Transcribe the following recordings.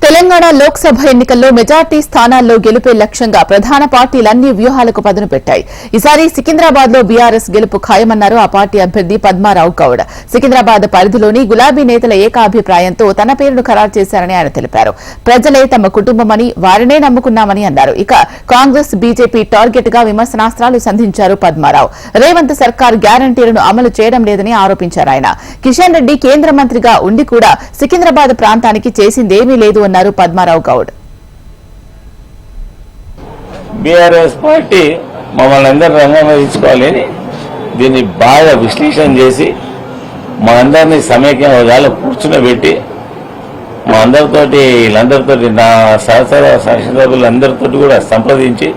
తెలంగాణ లోక్సభ ఎన్నికల్లో మెజార్టీ స్థానాల్లో గెలుపే లక్ష్యంగా ప్రధాన పార్టీలన్నీ వ్యూహాలకు పదును పెట్టాయి. ఈసారి సికింద్రాబాద్ లో బీఆర్ఎస్ గెలుపు ఖాయమన్నారు ఆ పార్టీ అభ్యర్థి పద్మారావు గౌడ్. సికింద్రాబాద్ పరిధిలోని గులాబీ నేతల ఏకాభిప్రాయంతో తన పేరును ఖరారు చేశారని ఆయన తెలిపారు. ప్రజలే తమ కుటుంబమని, వారినే నమ్ముకున్నామని అన్నారు. ఇక కాంగ్రెస్, బీజేపీ టార్గెట్ గా విమర్శనాస్త్రాలు సంధించారు పద్మారావు. రేవంత్ సర్కార్ గ్యారంటీలను అమలు చేయడం లేదని ఆరోపించారు ఆయన. కిషన్ రెడ్డి కేంద్ర మంత్రిగా ఉండి కూడా సికింద్రాబాద్ ప్రాంతానికి చేసిందేమీ లేదు అన్నారు పద్మారావు గౌడ్. బీఆర్ఎస్ పార్టీ మమ్మల్ని అందరూ రంగంలో తీసుకోవాలని దీన్ని బాగా విశ్లేషణ చేసి మా అందరినీ సమైక్యంగా కూర్చునబెట్టి మా అందరితోటి వీళ్ళందరితోటి నా శాసనసభ్యులందరితో కూడా సంప్రదించి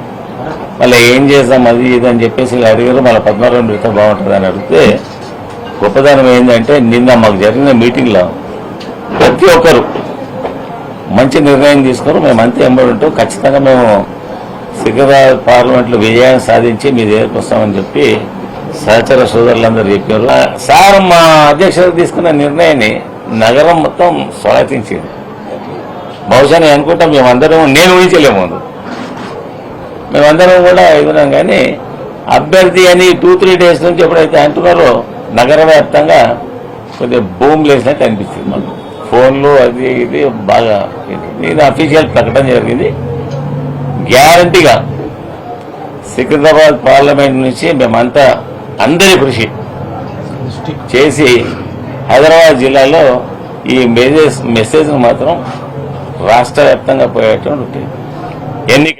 మళ్ళీ ఏం చేస్తాం అది ఇది అని చెప్పేసి అడిగారు. మళ్ళీ పద్మారావు మిగతా బాగుంటుంది అని అడిగితే గొప్పదనం ఏంటంటే నిన్న మాకు జరిగిన మీటింగ్లో ప్రతి ఒక్కరు మంచి నిర్ణయం తీసుకొని మేము అంతే ఎంబడి ఉంటాం, ఖచ్చితంగా మేము సికింద్రాబాద్ పార్లమెంట్లో విజయాన్ని సాధించి మీ దగ్గరకు వస్తామని చెప్పి సహచర సోదరులందరూ చెప్పారు. సార్ మా అధ్యక్షుడు తీసుకున్న నిర్ణయాన్ని నగరం మొత్తం స్వాగతించింది. బహుశా నేను అనుకుంటాం మేమందరం, నేను ఊహించలేము, మేమందరం కూడా ఎదురాం. కానీ అభ్యర్థి అని 2-3 డేస్ నుంచి ఎప్పుడైతే అంటున్నారో నగర వ్యాప్తంగా కొద్దిగా బూమ్ లేసినట్టు అనిపిస్తుంది. మాకు ఫోన్లు అది ఇది బాగా నేను అఫీషియల్ ప్రకటన జరిగింది. గ్యారంటీగా సికింద్రాబాద్ పార్లమెంట్ నుంచి మేమంతా అందరి కృషి చేసి హైదరాబాద్ జిల్లాలో ఈ మెసేజ్ మాత్రం రాష్ట్ర వ్యాప్తంగా పోయేటువంటి ఎన్నిక